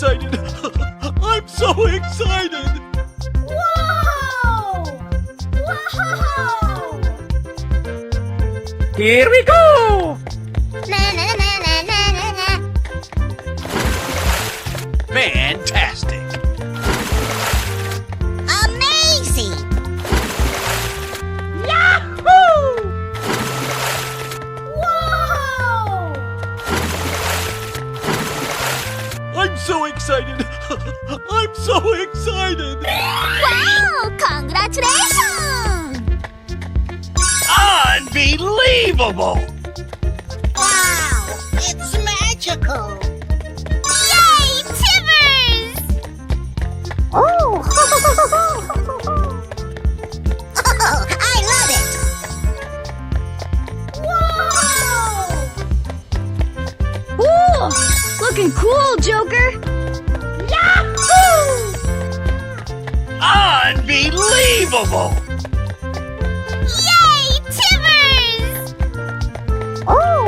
excited! I'm so excited! Whoa! Whoa! Here we go! Fantastic! Amazing! Yahoo! Whoa! I'm so excited! I'm so excited! Wow! Congratulations! Unbelievable! Wow! It's magical! Yay, Timbers! Oh! I love it! Whoa! Ooh, looking cool, Joker. Yahoo! Unbelievable! Yay, Timbers! Oh!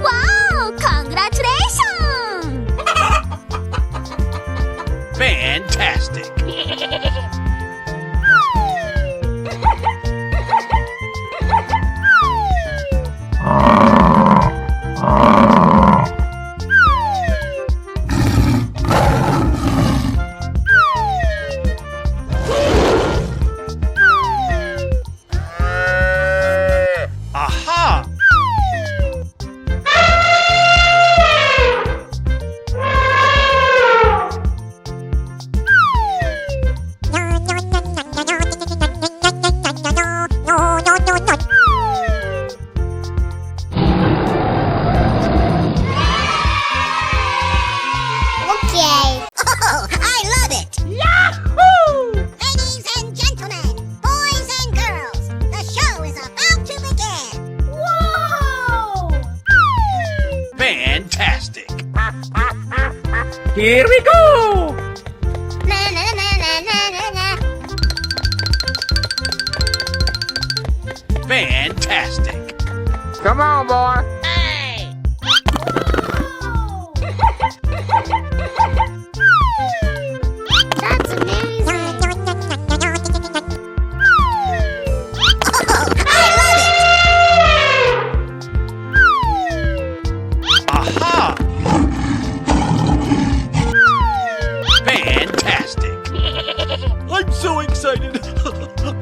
Wow! Congratulations! Fantastic! Aha! Okay. Oh, I love it! Yahoo! Ladies and gentlemen, boys and girls, the show is about to begin. Whoa! Fantastic! Here we go! Na na na na na na. Fantastic! Come on, boy. Hey! That's amazing. Oh, I love it. Aha! Fantastic! I'm so excited!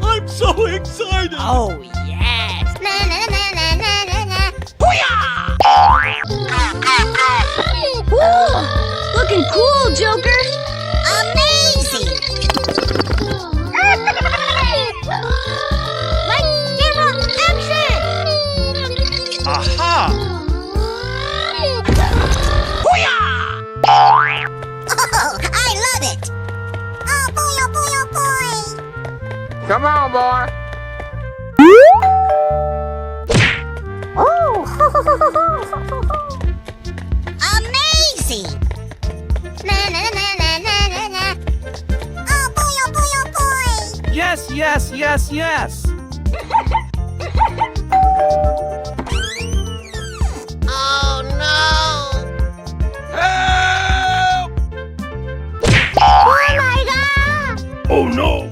I'm so excited! Oh, yes. Na na na na na na na. Ooh, looking cool, Joker. Amazing! Lights, camera, action! Aha! Oh, I love it! Oh boy, oh boy, oh boy! Come on, boy. Amazing! Na na na na na na na. Oh boy, oh boy, oh boy! Yes, yes, yes, yes. Oh no! Help! Oh my god! Oh no! Oh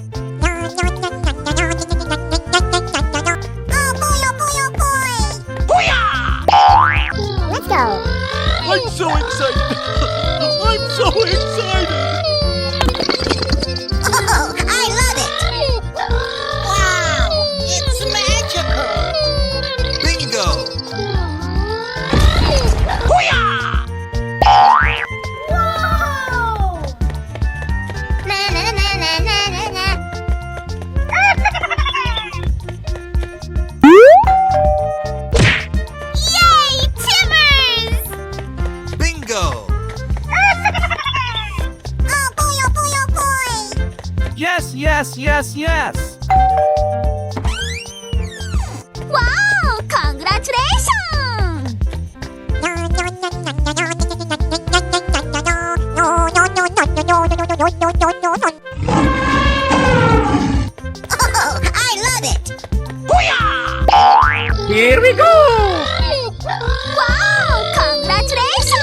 boy, oh boy, oh boy! Let's go! I'm so excited! I'm so excited! Oh, I love it! Wow! It's magical! Bingo! Whoa! Na na na na na na na. Yay, Timbers! Bingo! Oh boy, oh boy, oh boy! Yes, yes, yes, yes. Wow! Congratulations! Oh, I love it! Here we go! Wow! Congratulations!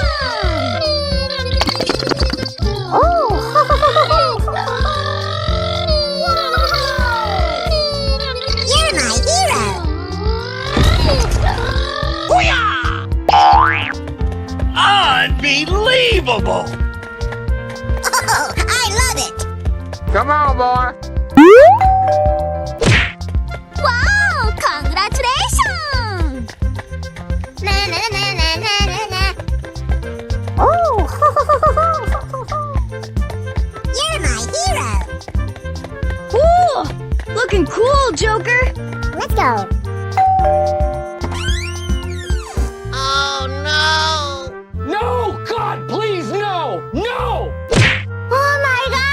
Unbelievable! Oh, I love it! Come on, boy. Wow! Congratulations! Na na na na na na na. Oh! You're my hero! Cool! Looking cool, Joker. Let's go! Oh no! No! God, please, no! No! Oh my god!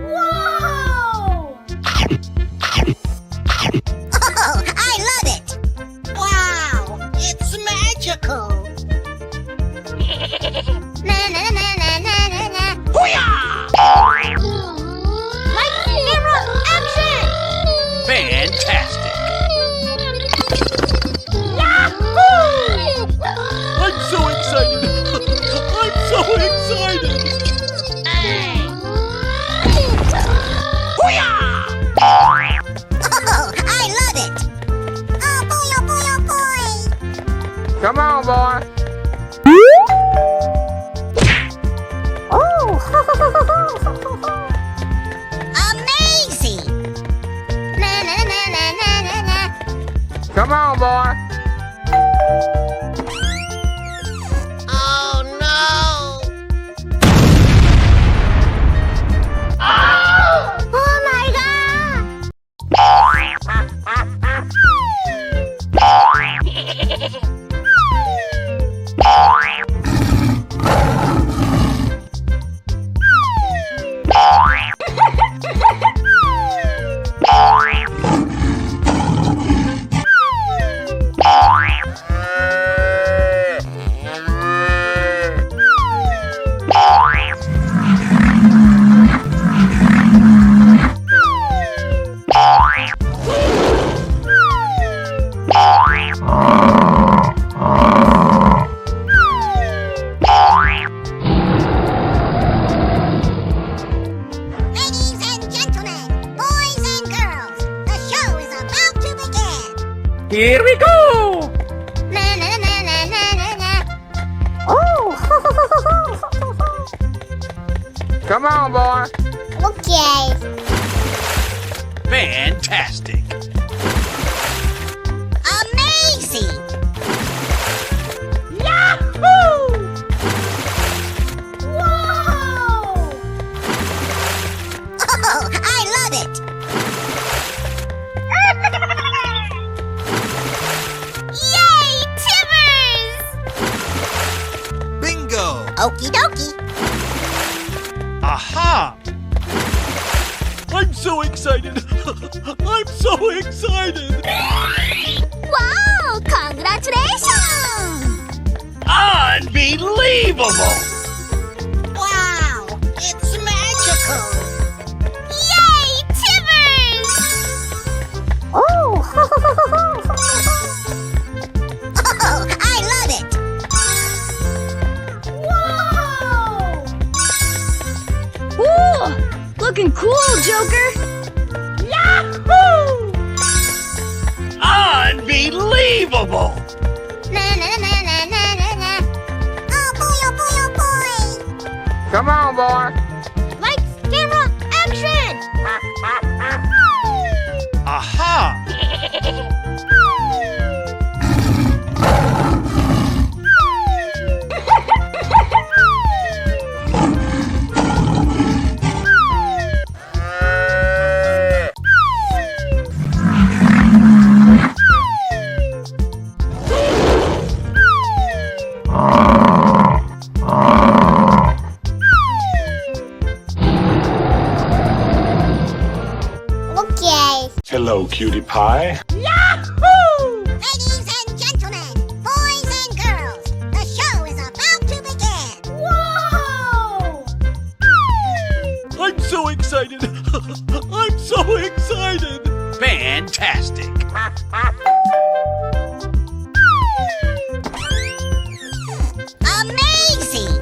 Whoa! Oh, I love it! Wow! It's magical! Na na na na na na na. Light, camera, action! Fantastic! I'm so excited! I'm so excited! Oh, I love it! Oh boy, oh boy, oh boy! Come on, boy. Oh! Amazing! Na na na na na na na. Come on, boy. Oh no! Oh my god! Ladies and gentlemen, boys and girls, the show is about to begin. Here we go. Na na na na na na na. Oh! Come on, boy. Okay. Fantastic! Amazing! Whoa! Oh, I love it! Yay, Timbers! Bingo! Okie dokie. Aha! I'm so excited! I'm so excited! Wow, congratulations! Unbelievable! Wow, it's magical! Yay, Timbers! Oh! Oh, I love it! Whoa! Cool! Looking cool, Joker. Unbelievable! Na na na na na na na. Oh boy, oh boy, oh boy! Come on, boy. Lights, camera, action! Aha! Okay. Hello, cutie pie. Ladies and gentlemen, boys and girls, the show is about to begin. Whoa! I'm so excited! I'm so excited! Fantastic! Amazing!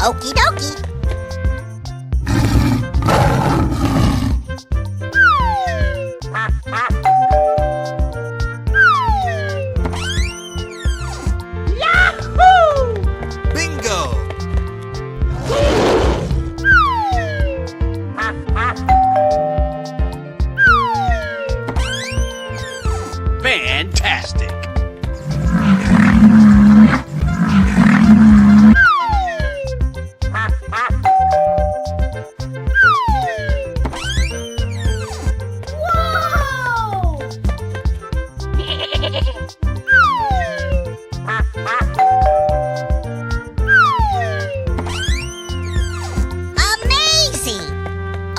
Okie dokie.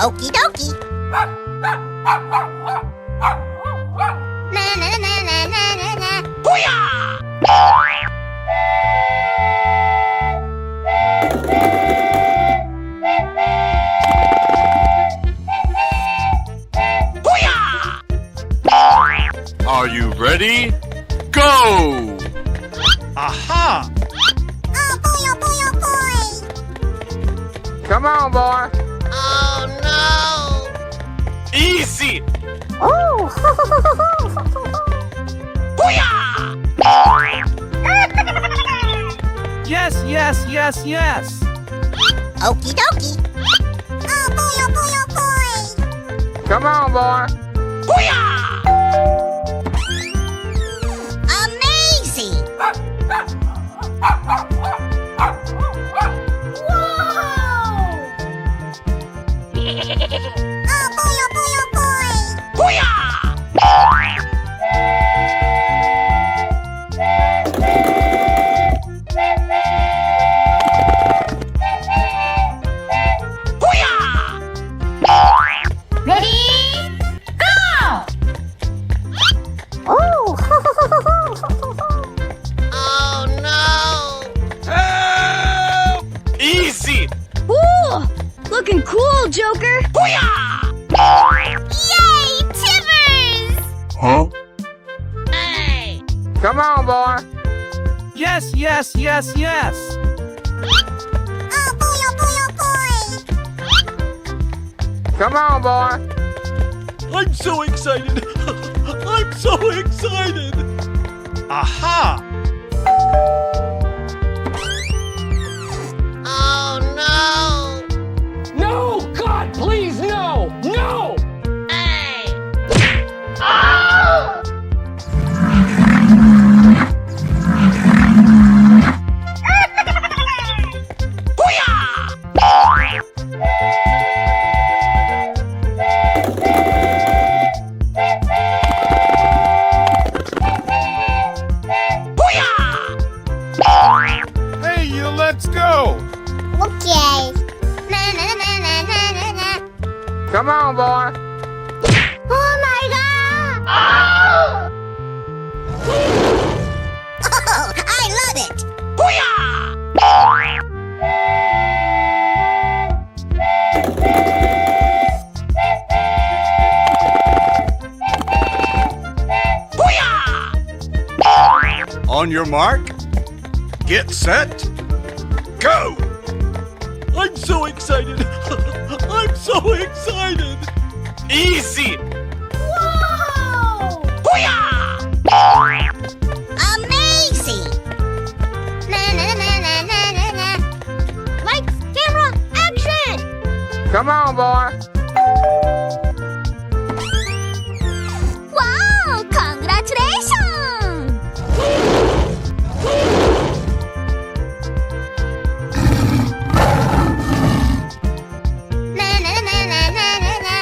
Okie dokie. Na na na na na na na. Are you ready? Go! Aha! Oh boy, oh boy, oh boy. Come on, boy. Oh no. Easy! Oh. Yes, yes, yes, yes. Okie dokie. Oh boy, oh boy, oh boy. Come on, boy. Amazing. Oh boy, oh boy, oh boy. Ready? Go! Oh. Oh no. Help! Easy! Ooh! Looking cool, Joker! Yay, Timbers! Huh? Hey. Come on, boy. Yes, yes, yes, yes. Oh boy, oh boy, oh boy. Come on, boy. I'm so excited! I'm so excited! Aha! Oh no. No! God, please, no! No! Hey. Hey, you, let's go! Okay. Na na na na na na na. Come on, boy. Oh my god! Oh, I love it! On your mark, get set, go! I'm so excited! I'm so excited! Easy! Amazing! Na na na na na na na. Lights, camera, action! Come on, boy. Wow! Congratulations! Na na na na na na na.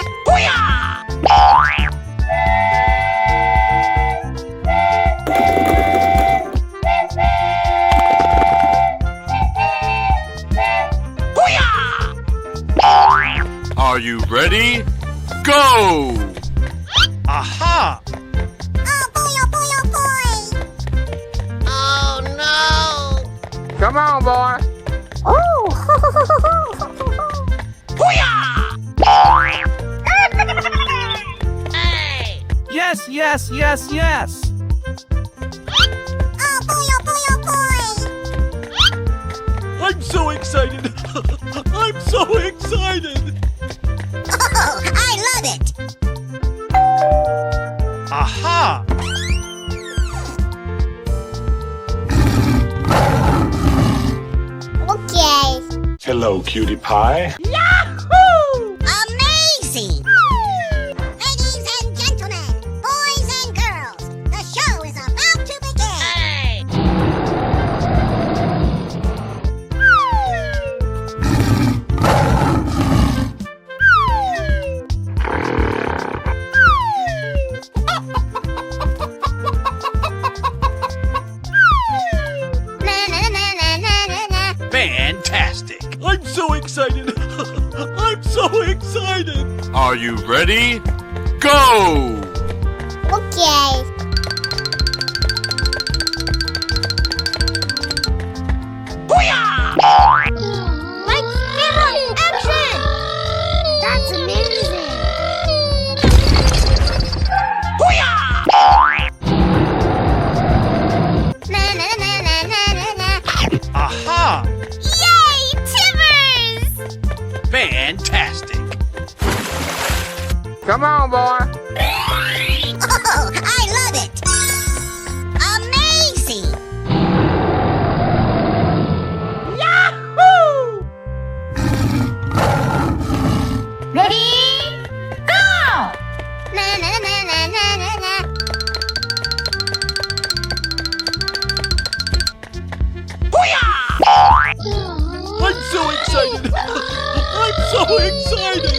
Are you ready? Go! Aha! Oh boy, oh boy, oh boy! Oh no! Come on, boy. Oh! Hey! Yes, yes, yes, yes. Oh boy, oh boy, oh boy! I'm so excited! I'm so excited! Oh, I love it! Aha! Okay. Hello, cutie pie. Amazing! Ladies and gentlemen, boys and girls, the show is about to begin! Na na na na na na na. Fantastic! I'm so excited! Are you ready? Go! Okay. Lights, camera, action! That's amazing. Na na na na na na na. Aha! Yay, Timbers! Fantastic! Come on, boy. Oh, I love it. Amazing. Ready? Go! Na na na na na na na. I'm so excited! I'm so excited!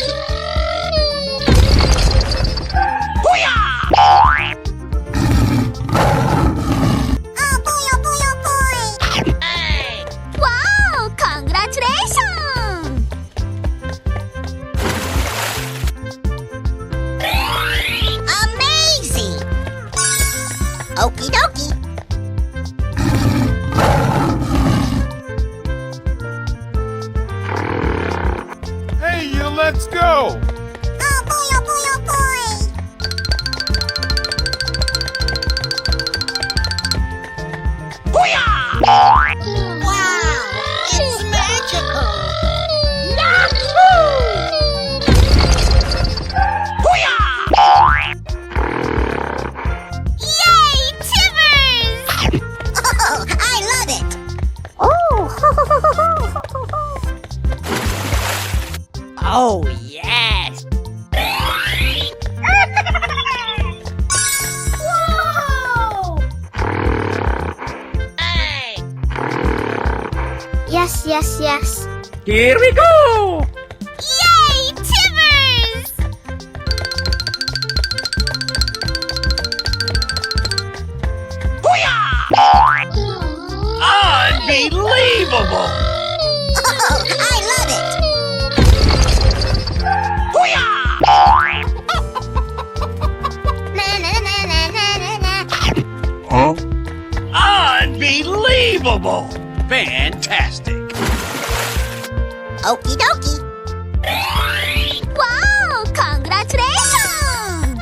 Oh boy, oh boy, oh boy. Wow, congratulations. Amazing. Okie dokie. Hey, you, let's go. Oh boy, oh boy, oh boy. Wow, it's magical. Yay, Timbers! Oh, I love it. Oh, yes. Whoa! Yes, yes, yes. Here we go. Yay, Timbers! Unbelievable! Oh, I love it. Na na na na na na na. Unbelievable! Fantastic! Okie dokie. Wow, congratulations!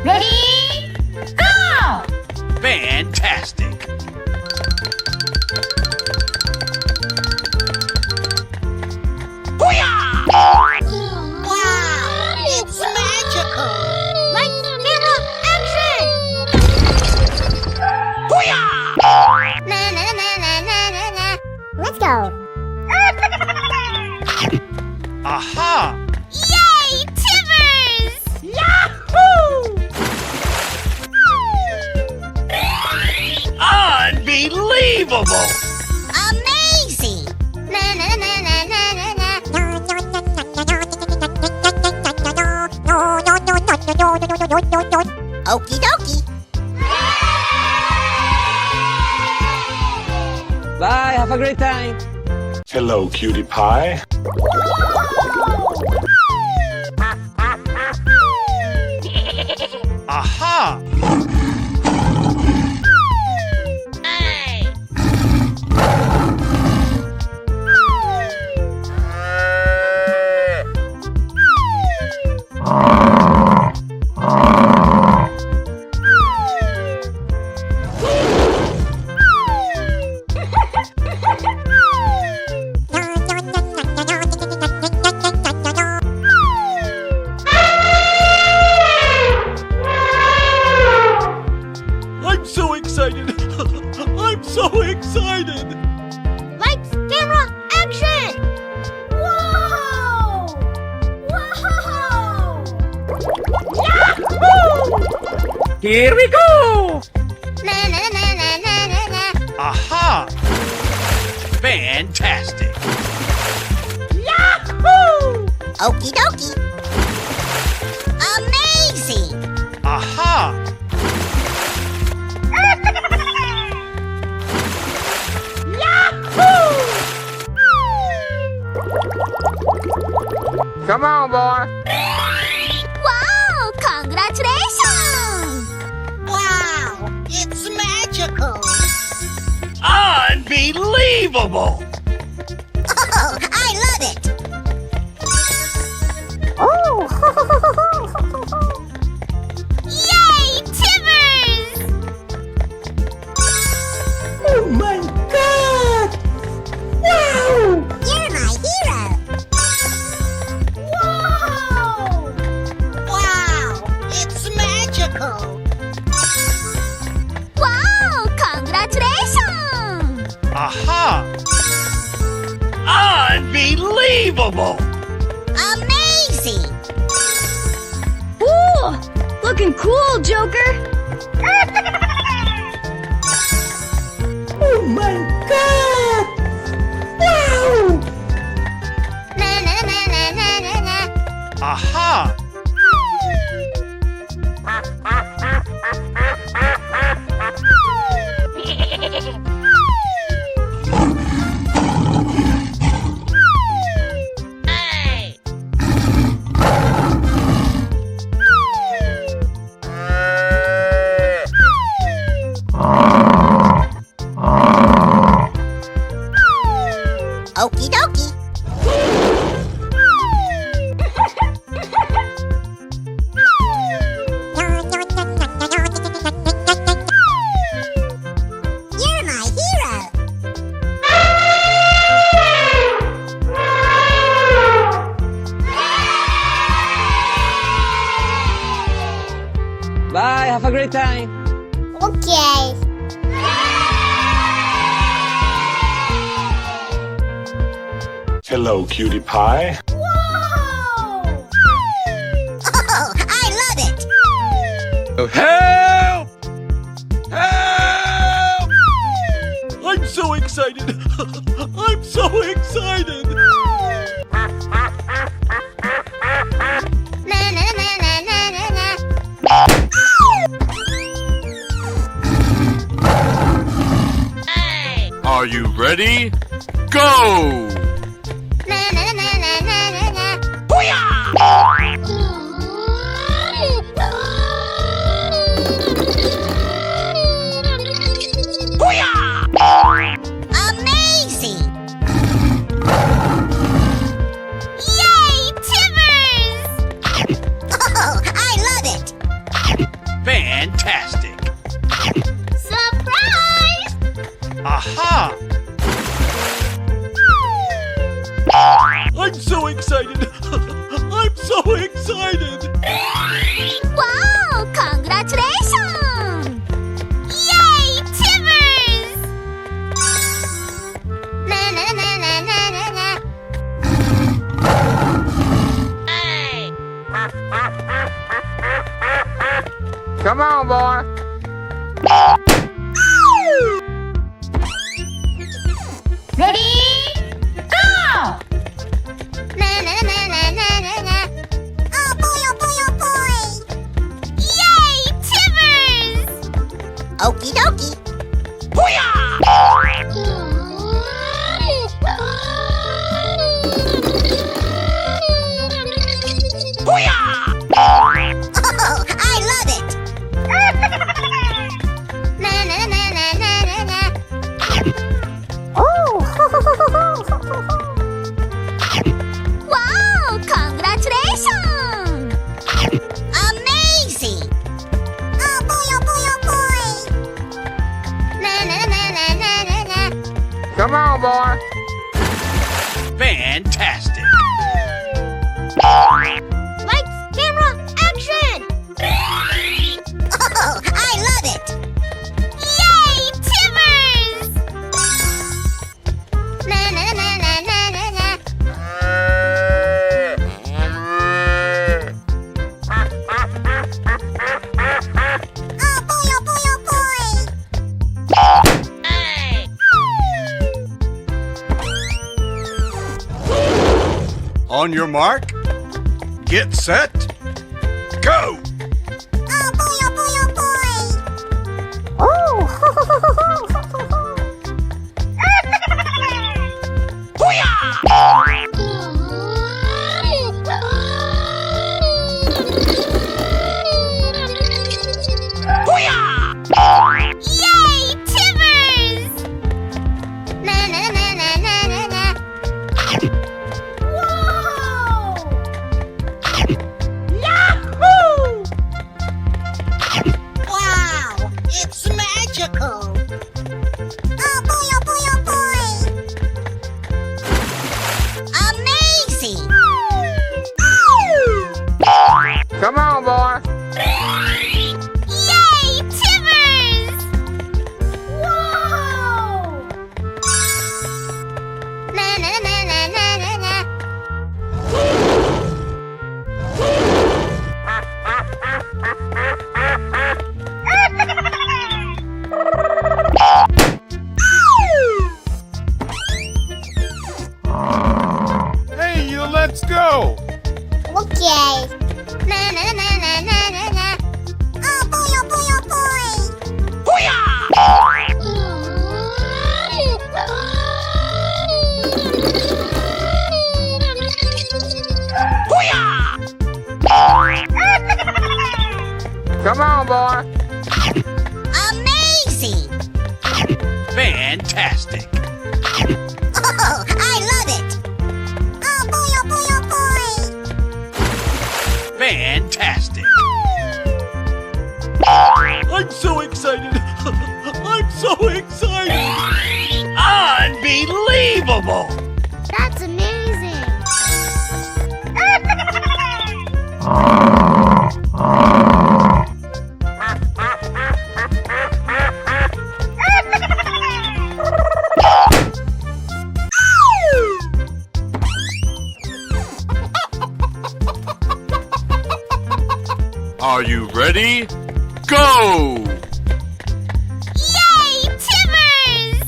Ready? Go! Fantastic! Wow, it's magical. Lights, camera, action! Na na na na na na na. Let's go. Aha! Yay, Timbers! Unbelievable! Amazing! Na na na na na na na. Okie dokie. Bye. Have a great time. Hello, cutie pie. Aha! I'm so excited! I'm so excited! Lights, camera, action! Whoa! Whoa! Here we go. Na na na na na na na. Aha! Fantastic! Okie dokie. Amazing! Aha! on, boy. Wow! Congratulations! Wow! It's magical! Unbelievable! Oh, I love it! Oh! Yay! Timbers! Oh my God! Wow! You're my hero! Whoa! Wow! It's magical! Wow! Congratulations! Aha! Unbelievable! Amazing! Ooh, looking cool, Joker. Oh my God! Wow! Na na na na na na na. Aha! Okie dokie. You're my hero. Bye, have a great time. Okay. Hello, cutie pie. Whoa! Oh, I love it. Help! Help! I'm so excited! I'm so excited! Na na na na na na na. Are you ready? Go! Na na na na na na na. Amazing! Yay, Timbers! Oh, I love it! Fantastic! Surprise! Aha! I'm so excited! I'm so excited! Wow! Congratulations! Yay, Timbers! Na na na na na na na. Come on, boy. Ready? Go! Na na na na na na na. Oh boy, oh boy, oh boy! Yay, Timbers! Okie dokie. Oh, I love it! Na na na na na na na. Oh! Wow! Congratulations! Amazing! Oh boy, oh boy, oh boy! Na na na na na na na. Come on, boy. Fantastic! Lights, camera, action! Oh, I love it! Yay, Timbers! Na na na na na na na. Oh boy, oh boy, oh boy! On your mark, get set, go! Oh boy, oh boy, oh boy! Oh! Unbelievable! That's amazing. Are you ready? Go! Yay, Timbers!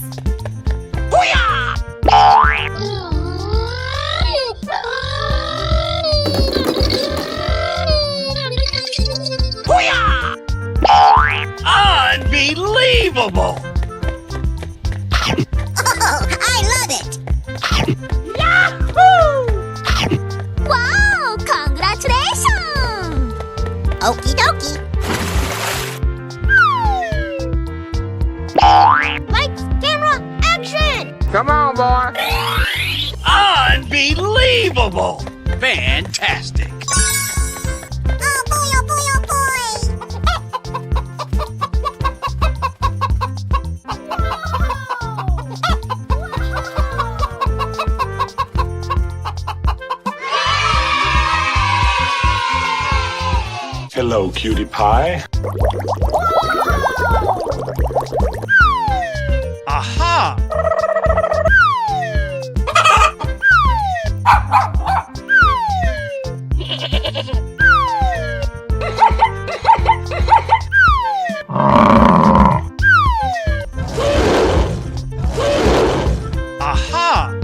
Unbelievable! Oh, I love it! Yahoo! Wow, congratulations! Okie dokie. Lights, camera, action! Come on, boy. Unbelievable! Fantastic! Oh boy, oh boy, oh Hello, cutie pie. Aha! Aha!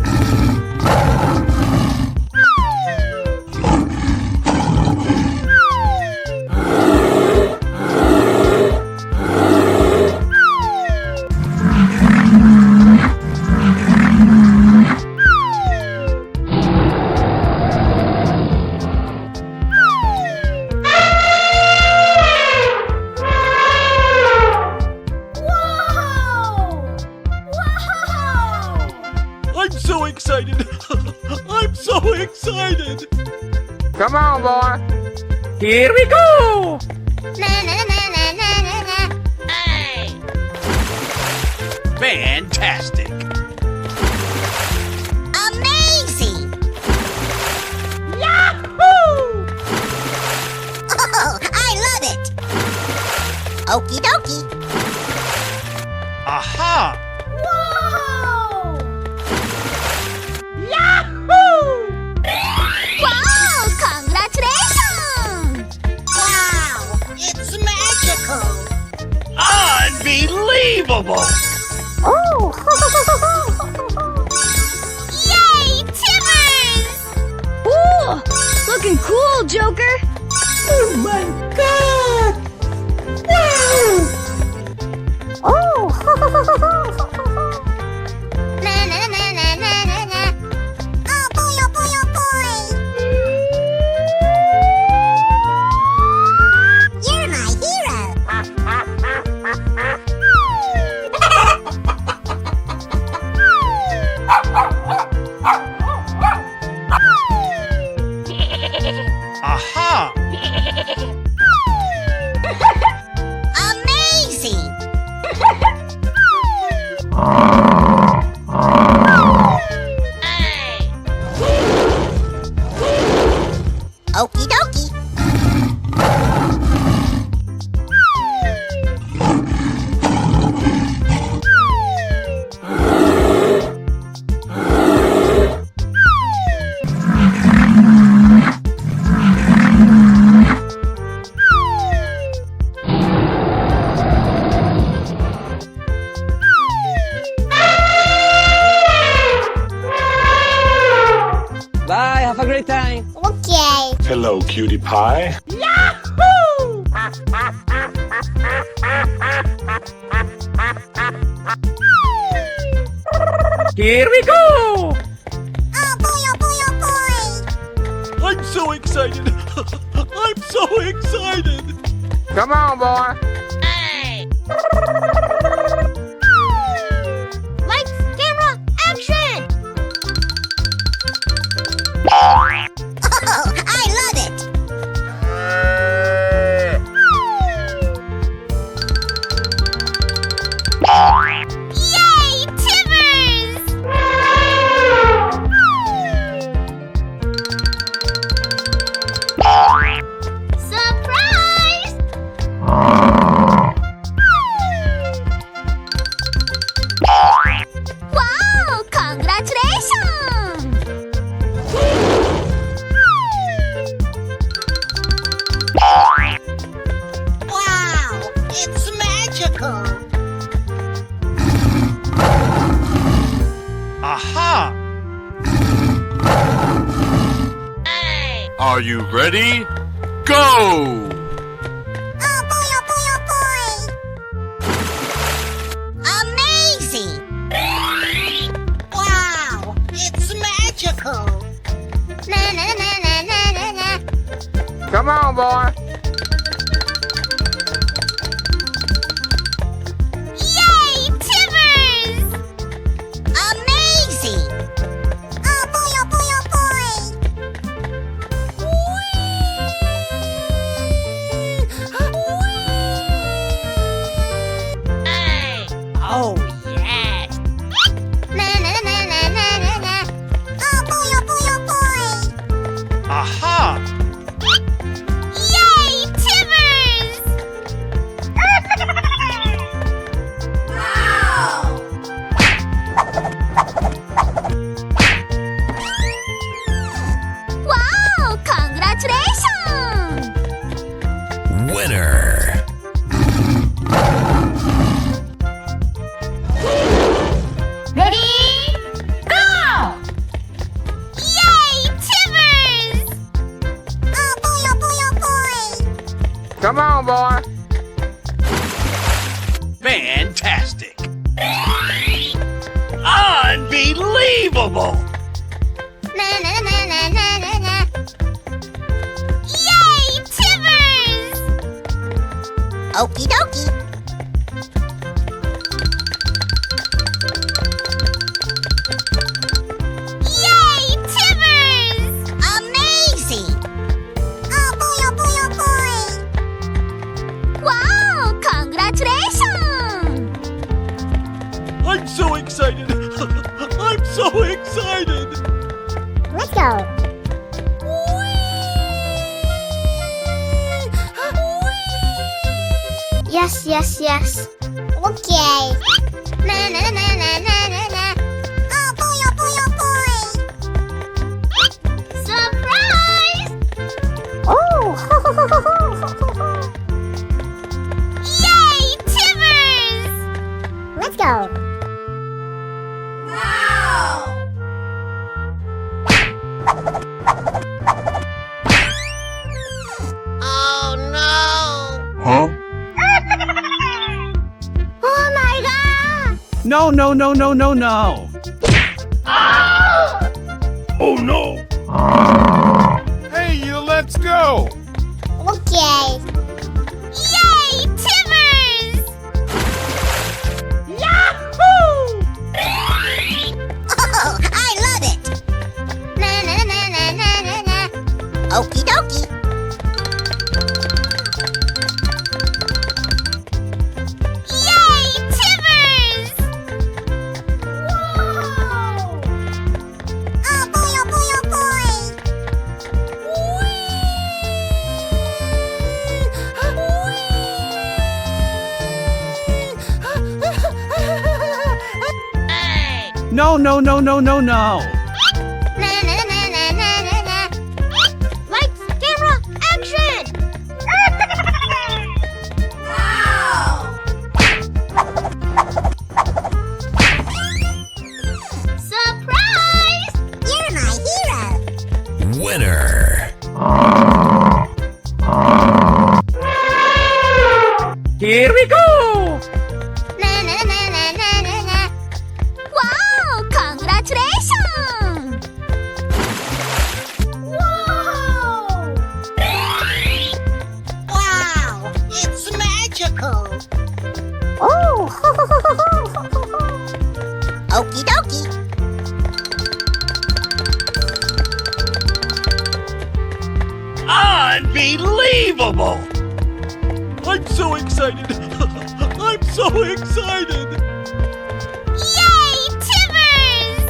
I'm so excited! I'm so excited! Come on, boy. Here we go! Na na na na na na na. Hey! Fantastic! Amazing! Yahoo! Oh, I love it! Okie dokie. Aha! Whoa! Yahoo! Wow! Congratulations! Wow! It's magical! Unbelievable! Oh! Yay! Timbers! Ooh, looking cool, Joker. Oh my god! Wow! Oh! Na na na na na na na. Oh boy! Oh boy! Oh boy! You're my hero. Aha! Amazing! Hey! Okie dokie. Bye, have a great time. Okay. Hello, cutie pie. Yahoo! Here we go! Oh boy! Oh boy! Oh boy! I'm so excited! I'm so excited! Come on, boy. Hey! Lights, camera, action! Oh, I love it! Yay, Timbers! Are you ready? Go! Oh boy, oh boy, oh boy! Amazing! Wow, it's magical! Na na na na na na na. Come on, boy. Yay, Timbers! Amazing! Oh boy, oh boy, oh boy! Oh, yes. Na na na na na na na. Oh boy, oh boy, oh boy! Aha! Yay, Timbers! Wow! Congratulations! Winner! Ready? Go! Yay, Timbers! Oh boy, oh boy, oh boy! Come on, boy. Fantastic! Unbelievable! Na na na na na na na. Yay, Timbers! Okie dokie. Yay, Timbers! Amazing! Oh boy, oh boy, oh boy! Wow, congratulations! I'm so excited! I'm so excited! Let's go. Yes, yes, yes. Okay. Na na na na na na na. Oh boy, oh boy, oh boy. Surprise! Oh. Yay, Timbers! Let's go. Oh no! Huh? Oh my god! No, no, no, no, no, no! Oh no! Hey, let's go! Okay. Yay, Timbers! Yahoo! Oh, I love it! Na na na na na na na. Okie dokie. Yay, Timbers! Whoa! Oh boy, oh boy, oh boy! No, no, no, no, no, no! Na na na na na na na. Lights, camera, action! Wow! Surprise! You're my hero. Winner! Here we go! Na na na na na na na. Wow! Congratulations! Whoa! Wow! It's magical. Oh! Okie dokie. Unbelievable! I'm so excited! I'm so excited! Yay, Timbers!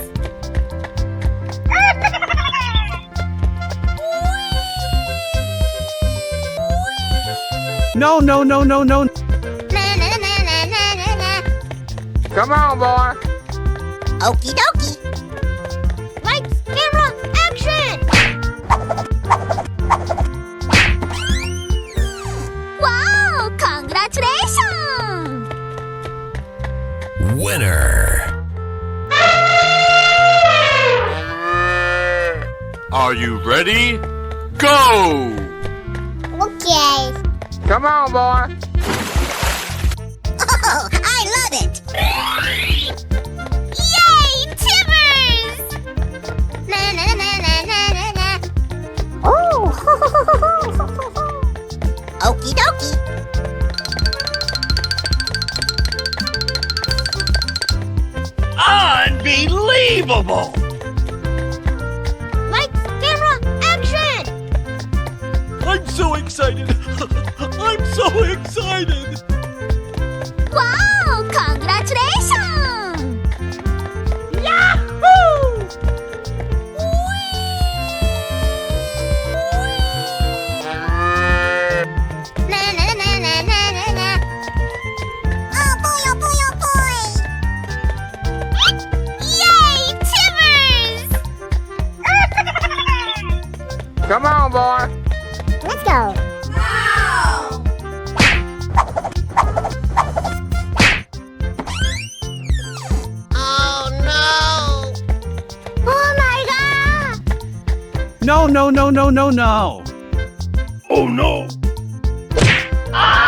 No, no, no, no, no! Na na na na na na na. Come on, boy. Okie dokie. Lights, camera, action! Wow! Congratulations! Winner! Are you ready? Go! go! Okay. Come on, boy. Oh, I love it! Yay, Timbers! Na na na na na na na. Oh, okie dokie. Unbelievable! Lights, camera, action! I'm so excited! I'm so excited! Wow, congratulations! Yahoo! Na na na na na na na. Oh boy, oh boy, oh boy! Yay, Timbers! Come on, boy. Let's go. Oh no! Oh my god! No, no, no, no, no, no! Oh no! Ah!